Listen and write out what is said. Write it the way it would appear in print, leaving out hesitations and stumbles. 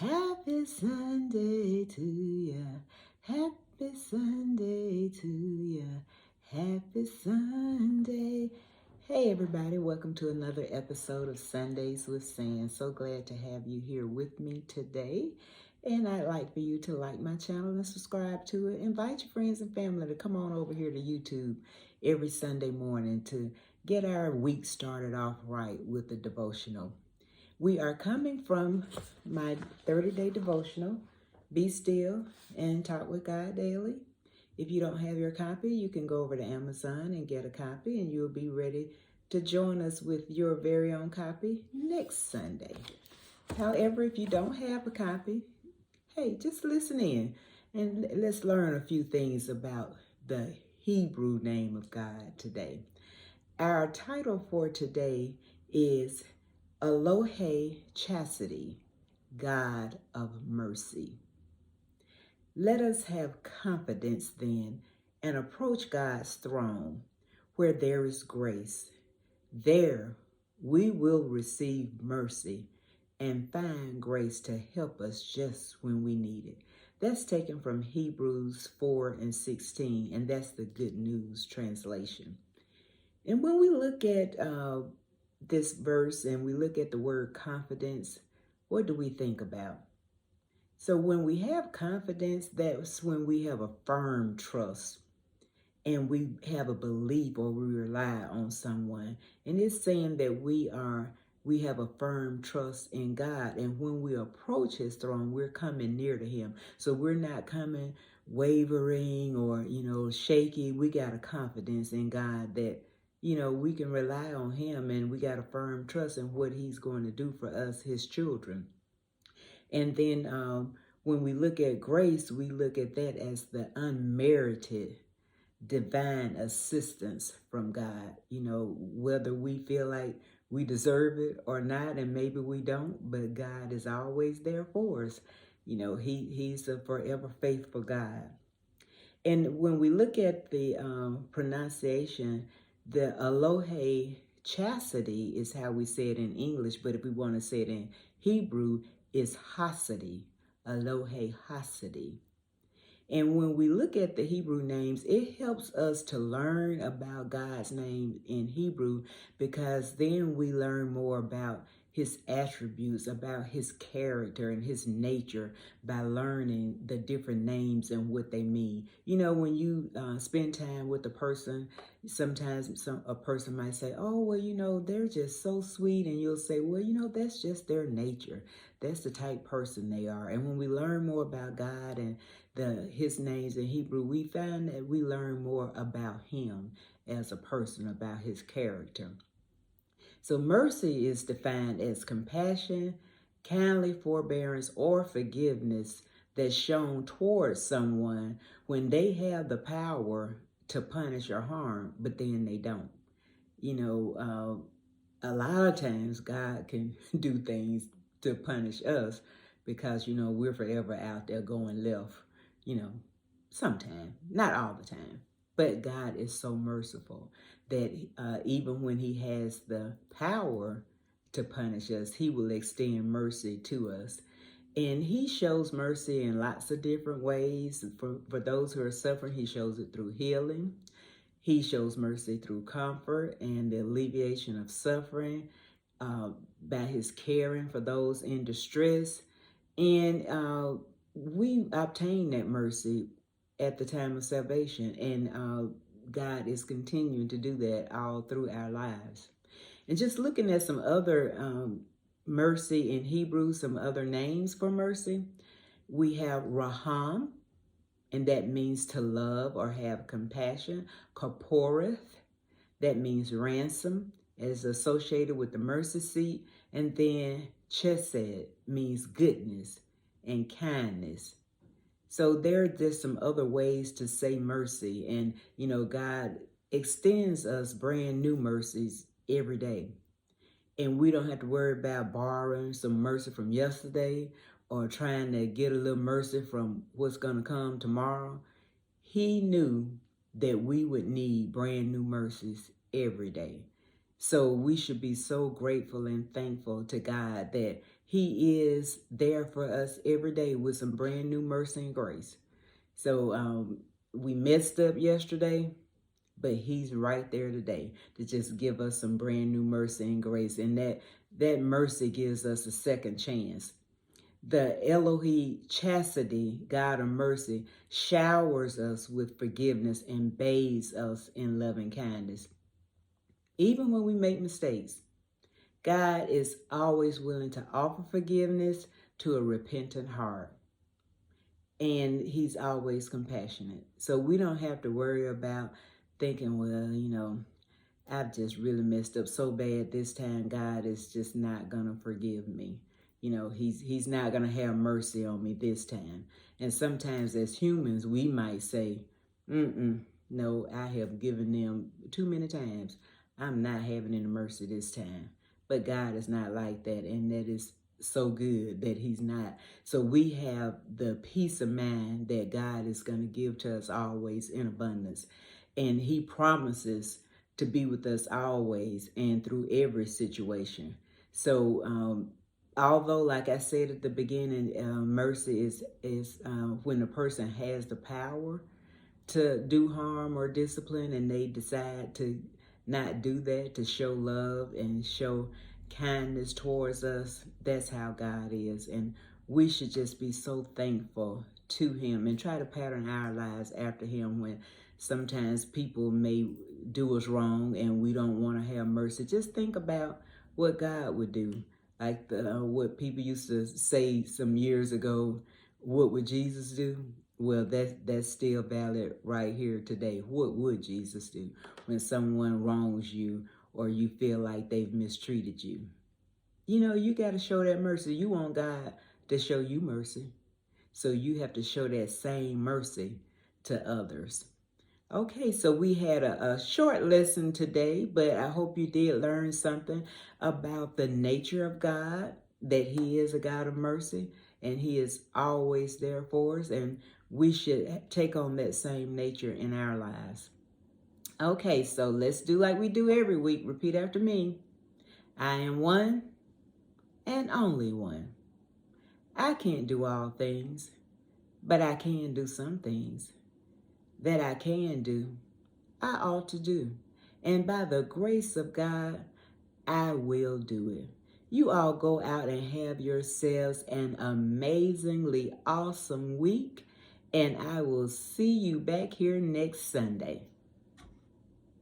Happy Sunday to ya. Happy Sunday to ya. Happy Sunday. Hey everybody, welcome to another episode of Sundays with Sand. So glad to have you here with me today. And I'd like for you to like my channel and subscribe to it. Invite your friends and family to come on over here to YouTube every Sunday morning to get our week started off right with the devotional. We are coming from my 30-day devotional, Be Still and Talk with God Daily. If you don't have your copy, you can go over to Amazon and get a copy, and you'll be ready to join us with your very own copy next Sunday. However, if you don't have a copy, hey, just listen in and let's learn a few things about the Hebrew name of God today. Our title for today is Elohe Chaseddi, God of mercy. Let us have confidence then and approach God's throne where there is grace. There we will receive mercy and find grace to help us just when we need it. That's taken from Hebrews 4:16, and that's the Good News translation. And when we look at this verse and we look at the word confidence, what do we think about? So when we have confidence, that's when we have a firm trust and we have a belief or we rely on someone. And it's saying that we have a firm trust in God. And when we approach his throne, we're coming near to him. So we're not coming wavering or, shaky. We got a confidence in God that we can rely on him, and we got a firm trust in what he's going to do for us, his children. And then when we look at grace, we look at that as the unmerited divine assistance from God, whether we feel like we deserve it or not, and maybe we don't, but God is always there for us. He's a forever faithful God. And when we look at the pronunciation, the Elohe Chaseddi is how we say it in English, but if we want to say it in Hebrew, it's Chaseddi, Elohe Chaseddi. And when we look at the Hebrew names, it helps us to learn about God's name in Hebrew, because then we learn more about his attributes, about his character and his nature by learning the different names and what they mean. When you spend time with a person, sometimes a person might say, oh, well, they're just so sweet. And you'll say, well, that's just their nature. That's the type person they are. And when we learn more about God and his names in Hebrew, we find that we learn more about him as a person, about his character. So mercy is defined as compassion, kindly forbearance, or forgiveness that's shown towards someone when they have the power to punish or harm, but then they don't. A lot of times God can do things to punish us because, we're forever out there going left, sometimes, not all the time. But God is so merciful that even when he has the power to punish us, he will extend mercy to us. And he shows mercy in lots of different ways. For those who are suffering, he shows it through healing. He shows mercy through comfort and the alleviation of suffering, by his caring for those in distress. And we obtain that mercy at the time of salvation. And God is continuing to do that all through our lives. And just looking at some other mercy in Hebrew, some other names for mercy, we have Raham, and that means to love or have compassion. Kaporeth, that means ransom, is associated with the mercy seat. And then Chesed means goodness and kindness. So there are just some other ways to say mercy. And, God extends us brand new mercies every day. And we don't have to worry about borrowing some mercy from yesterday or trying to get a little mercy from what's going to come tomorrow. He knew that we would need brand new mercies every day. So we should be so grateful and thankful to God that He is there for us every day with some brand new mercy and grace. So we messed up yesterday, but he's right there today to just give us some brand new mercy and grace. And that mercy gives us a second chance. The Elohe Chaseddi, God of mercy, showers us with forgiveness and bathes us in loving kindness. Even when we make mistakes, God is always willing to offer forgiveness to a repentant heart. And he's always compassionate. So we don't have to worry about thinking, well, I've just really messed up so bad this time. God is just not gonna forgive me. He's not gonna have mercy on me this time. And sometimes as humans, we might say, no, I have given them too many times. I'm not having any mercy this time. But God is not like that, and that is so good that he's not. So we have the peace of mind that God is going to give to us always in abundance. And he promises to be with us always and through every situation. So although, like I said at the beginning, mercy is when a person has the power to do harm or discipline and they decide to not do that, to show love and show kindness towards us. That's how God is. And we should just be so thankful to him and try to pattern our lives after him when sometimes people may do us wrong and we don't want to have mercy. Just think about what God would do. Like what people used to say some years ago, what would Jesus do? Well, that's still valid right here today. What would Jesus do when someone wrongs you or you feel like they've mistreated you? You got to show that mercy. You want God to show you mercy. So you have to show that same mercy to others. Okay, so we had a short lesson today, but I hope you did learn something about the nature of God, that he is a God of mercy, and he is always there for us, and we should take on that same nature in our lives. Okay, so let's do like we do every week. Repeat after me. I am one and only one. I can't do all things, but I can do some things. That I can do, I ought to do. And by the grace of God, I will do it. You all go out and have yourselves an amazingly awesome week. And I will see you back here next Sunday.